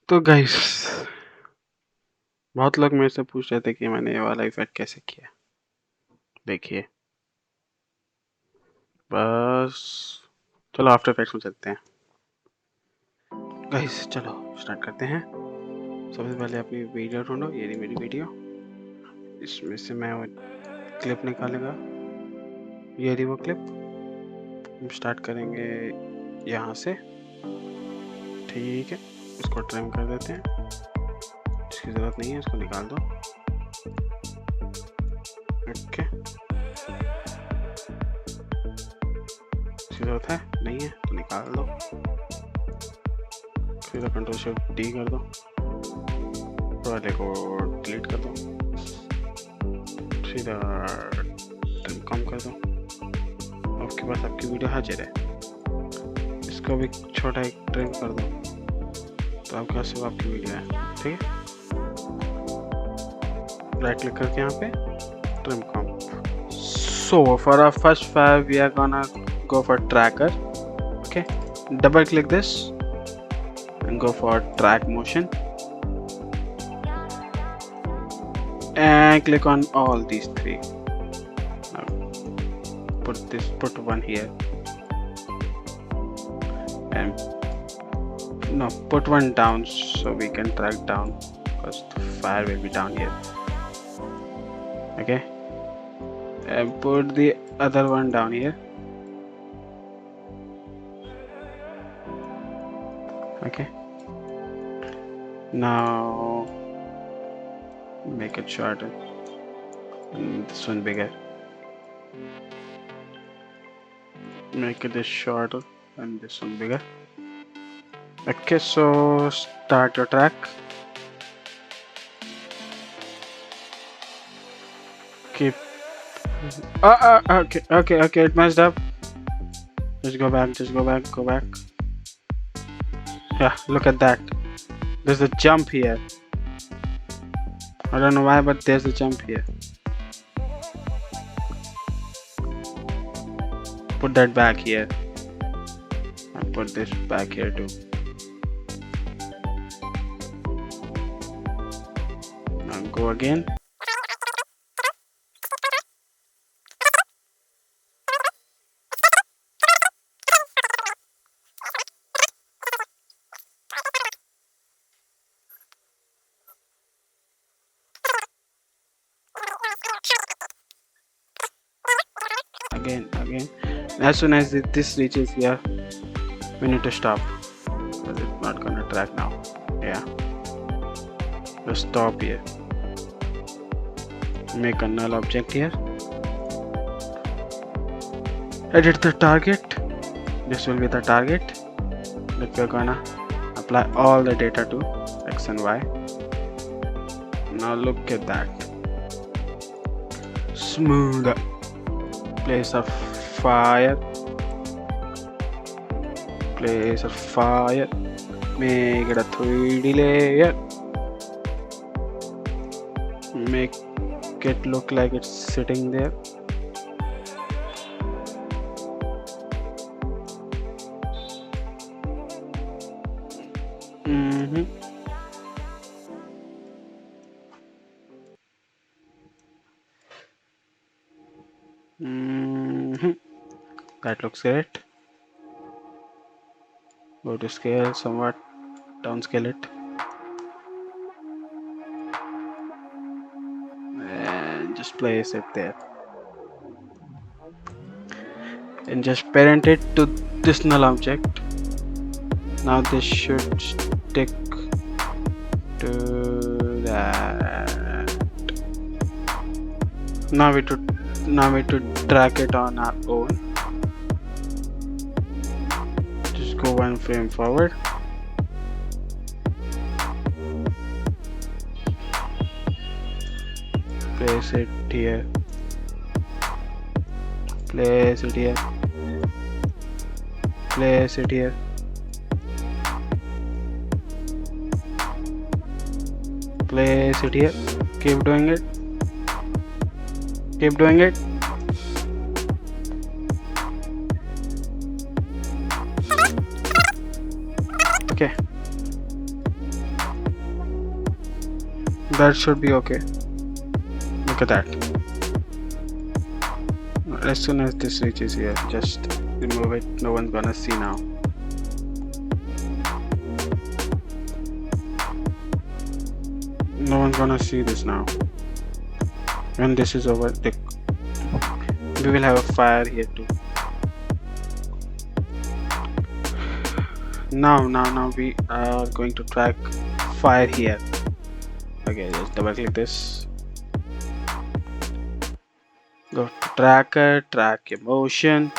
तो गाइस, बहुत लोग मेरे से पूछ रहे थे कि मैंने ये वाला इफेक्ट कैसे किया। देखिए, बस चलो आफ्टर इफेक्ट्स में चलते हैं। गाइस चलो स्टार्ट करते हैं। सबसे पहले अपनी वीडियो ढूंढो, ये रही मेरी वीडियो। इसमें से मैं वो क्लिप निकालूंगा, ये रही वो क्लिप। हम स्टार्ट करेंगे यहाँ से, ठीक है। इसको ट्रिम कर देते हैं, इसकी ज़रूरत नहीं है, इसको निकाल दो। ओके, इसकी ज़रूरत है नहीं है तो निकाल दो। फिर कंट्रोल शिफ्ट डी कर दो, वाले को डिलीट कर दो, सीधा ट्रिम कम कर दो। आपके पास आपकी वीडियो हाजिर है। इसको भी छोटा एक ट्रिम कर दो, तो आपके पास सिर्फ आपकी वीडियो है, ठीक है। राइट क्लिक करके यहाँ पे trim come. So for our first file we are gonna go for tracker. Okay, double click this and go for track motion and click on all these three. Now put one here and no, put one down so we can track down, because the file will be down here. Okay, and put the other one down here. Okay, now make it shorter and this one bigger. Make it this shorter and this one bigger. Okay, so start your track. Keep okay, it messed up. Just go back. Yeah, look at that, there's a jump here. I don't know why, but there's a jump here. Put that back here and put this back here too. Now go again. Again. As soon as this reaches here, we need to stop, because it's not gonna track now. Yeah, just stop here. Make a null object here. Edit the target. This will be the target that we're gonna apply all the data to, X and Y. Now look at that. Smooth. Place of fire. Make it a 3D layer. Make it look like it's sitting there. That looks great. Go to scale somewhat, downscale it, and just place it there, and just parent it to this null object. Now this should stick to that. Now we to track it on our own. Just go one frame forward. Place it here. Place it here. Place it here. Place it here. Keep doing it. Keep doing it. Okay. That should be okay. Look at that. As soon as this reaches here, just remove it. No one's gonna see now. No one's gonna see this now. When this is over, we will have a fire here too. Now we are going to track fire here. Okay, just double click this. Go to tracker, track your motion.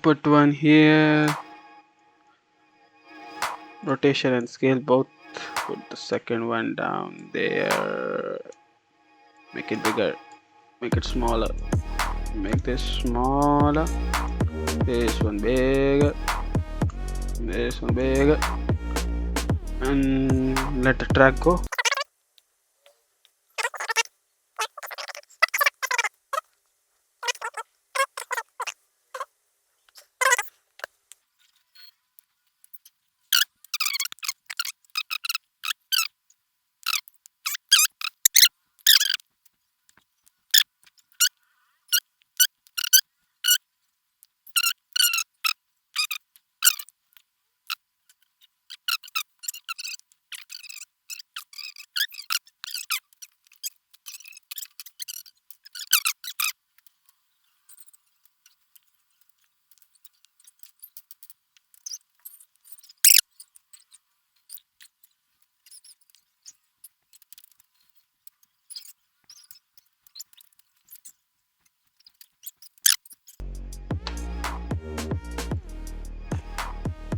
Put one here. Rotation and scale both. Put the second one down there. Make it bigger. Make it smaller. Make this smaller. This one bigger. This one bigger. And let the track go.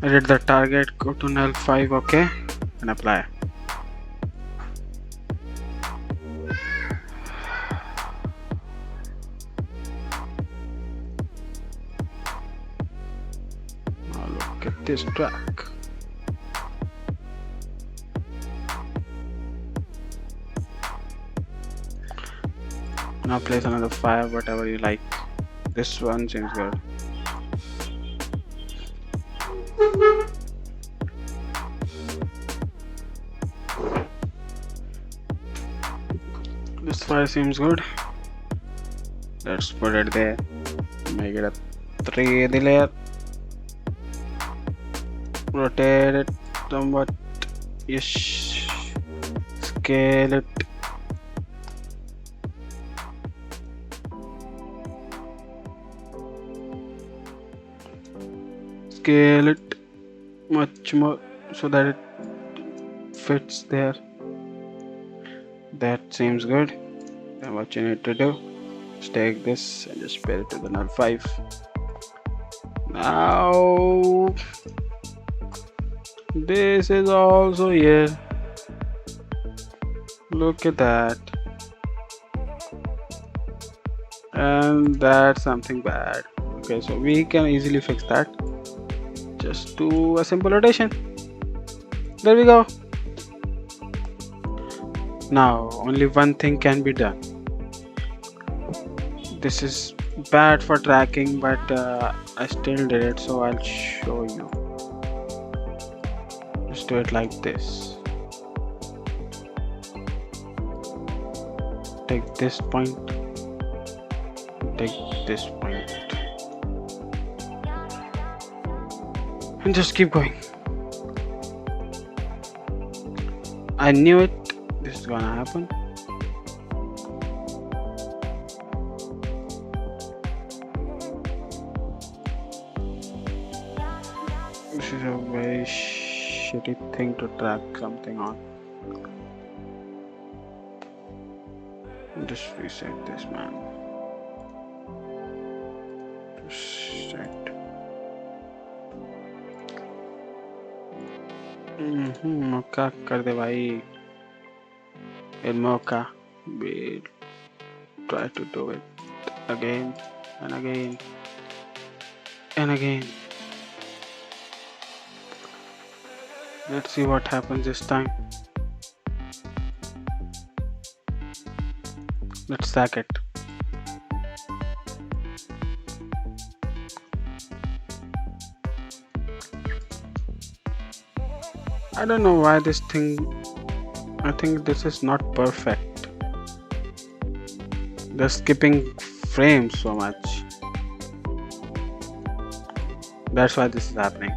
Edit the target, go to null 5, okay, and apply. Now look at this track. Now place another fire, whatever you like. This one seems good. This fire seems good. Let's put it there. Make it a 3D layer. Rotate it somewhat. Yes. Scale it. Scale it much more so that it fits there. That seems good. Then what you need to do is take this and just pair it to the null 5. Now this is also here. Look at that. And that's something bad. Okay, so we can easily fix that. Just do a simple rotation. There we go. Now only one thing can be done. This is bad for tracking, but I still did it, so I'll show you. Just do it like this. Take this point. Take this point. And just keep going. I knew it. This is gonna happen. This is a very shitty thing to track something on. Just reset this, man. Reset. मौका कर दे भाई. El Mocha will try to do it again and again and again. Let's see what happens this time. Let's sack it. I don't know why this thing, I think this is not perfect. They're skipping frames so much. That's why this is happening.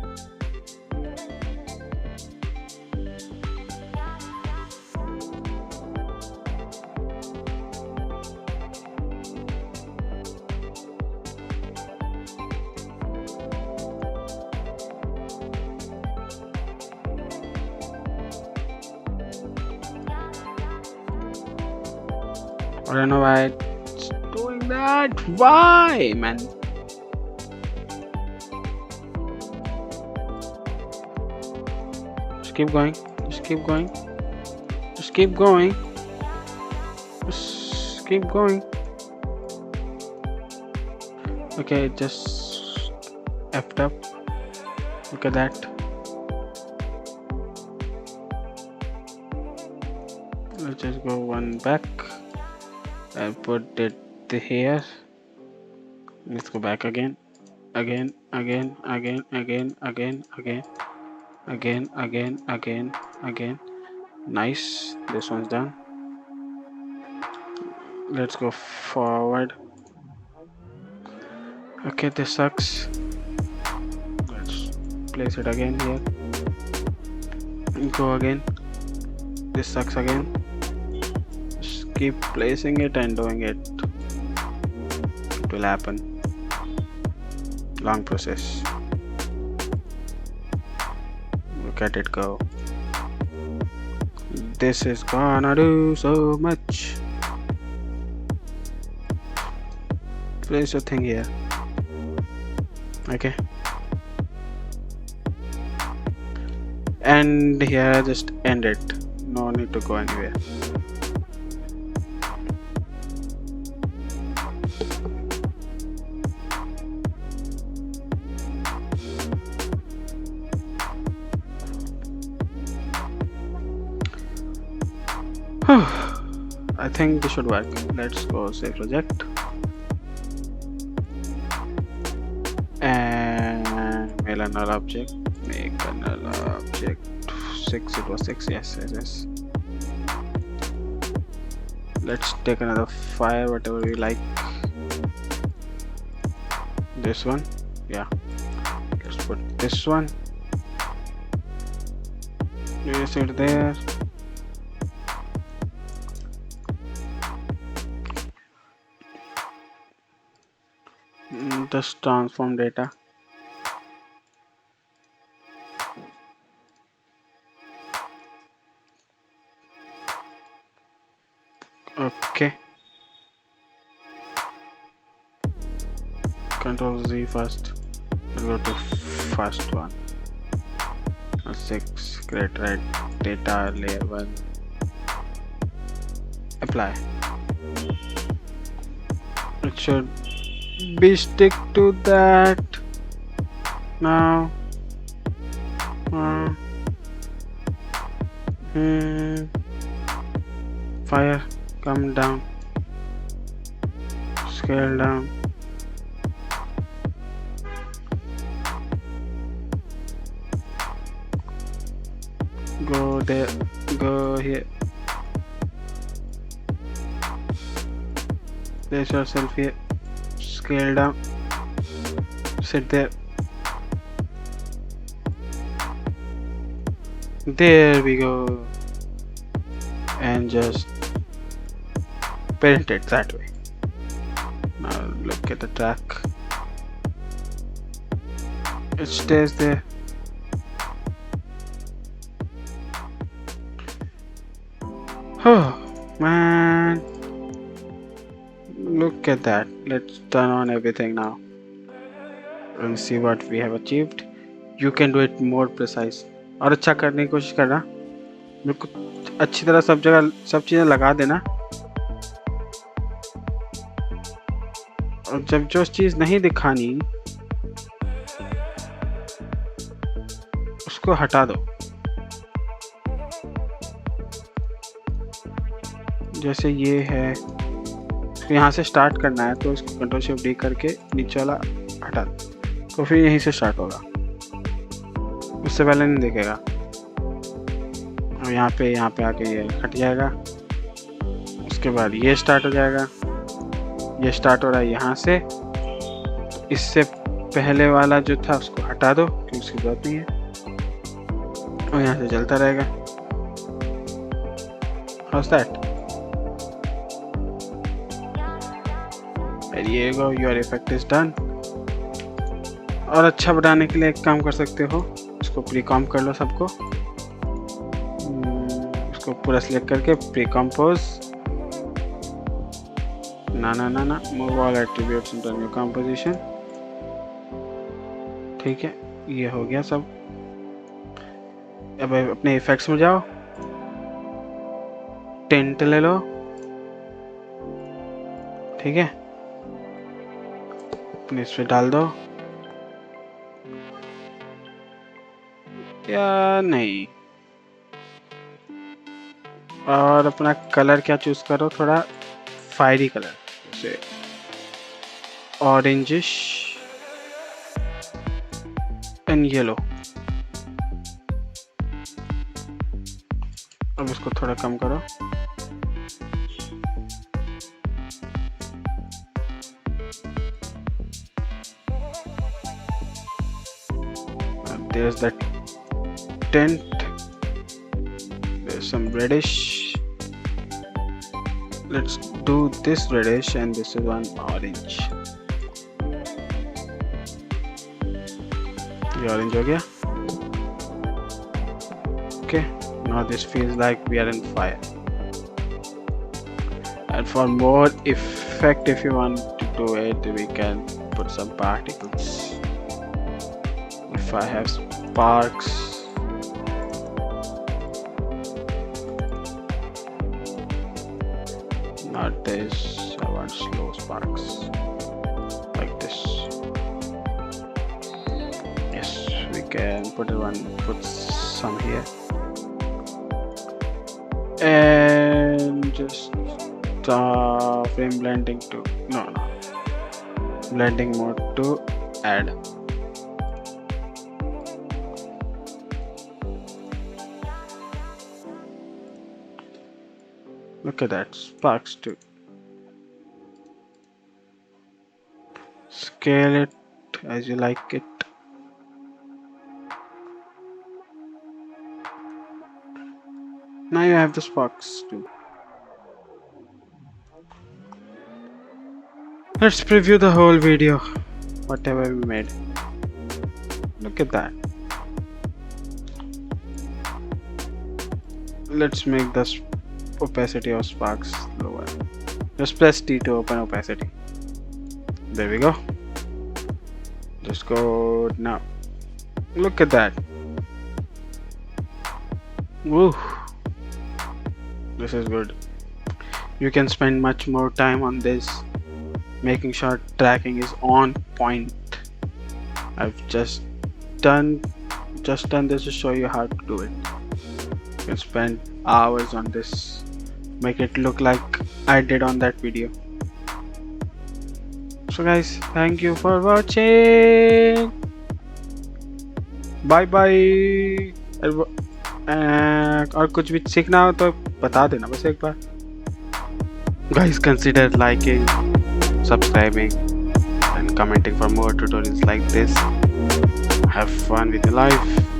I don't know why it's doing that. Why, man? Just keep going. Just keep going. Just keep going. Just keep going. Okay, just effed up. Look at that. Let's just go one back. I put it here. Let's go back again. Again. Nice. This one's done. Let's go forward. Okay, this sucks. Let's place it again here. Go again. This sucks again. Just keep placing it and doing it. It will happen. Long process. Look at it go. This is gonna do so much. Place your thing here. Okay. And here, just end it. No need to go anywhere. I think this should work. Let's go save project and mail a null object. Make a null object 6. It was 6. Yes. Let's take another fire, whatever we like. This one, yeah. Let's put this one. Place it there. Just transform data. Okay. Control Z first. We'll go to first one. 6. Create red data layer 1. Apply. It should be stick to that now. Fire, come down, scale down. Go there, go here. Place yourself here. Scale down. Sit there. There we go. And just parent it that way. Now look at the track. It stays there. Oh man, look at that. Let's turn on everything now and see what we have achieved. You can do it more precise. और अच्छा करने की कोशिश करना, बिल्कुल अच्छी तरह सब जगह सब चीज़ें लगा देना, और जब जो चीज़ नहीं दिखानी उसको हटा दो. जैसे ये है, तो यहाँ से स्टार्ट करना है तो इसको कंट्रोल शिफ्ट डी करके नीचे वाला हटा दो, तो फिर यहीं से स्टार्ट होगा, उससे पहले नहीं देखेगा. और यहाँ पे आके ये हट जाएगा। उसके बाद ये स्टार्ट हो जाएगा। ये स्टार्ट हो रहा है यहाँ से, इससे पहले वाला जो था उसको हटा दो क्योंकि उसकी जरूरत नहीं है, और यहाँ से चलता रहेगा। How's that? There you go, your effect is done. और अच्छा बनाने के लिए एक काम कर सकते हो, इसको प्री कॉम्प कर लो सबको। इसको पूरा सिलेक्ट करके प्री कॉम्पोज, ना move all attributes into new composition. ठीक है, ये हो गया सब। अब अपने इफेक्ट्स में जाओ, टेंट ले लो। ठीक है, अपने इस पे डाल दो या नहीं, और अपना कलर क्या चूज करो, थोड़ा फायरी कलर, जैसे ऑरेंजिश एंड येलो। अब इसको थोड़ा कम करो। There's that tent, there's some reddish. Let's do this reddish and this is one orange. ये orange हो गया। Okay, now this feels like we are in fire. And for more effect, if you want to do it, we can put some particles. If I have sparks, not this, I want slow sparks like this. Yes, we can put some here and just frame blending to blending mode to add. Look at that, sparks too. Scale it as you like it. Now you have the sparks too. Let's preview the whole video, whatever we made. Look at that. Let's make the opacity of sparks lower. Just press T to open opacity. There we go. Just go now. Look at that. Woo. This is good. You can spend much more time on this, making sure tracking is on point. I've just done this to show you how to do it. You can spend hours on this, make it look like I did on that video. So guys, thank you for watching. Bye bye. और कुछ भी सीखना हो तो बता देना बस एक बार. Guys, consider liking, subscribing and commenting for more tutorials like this. Have fun with your life.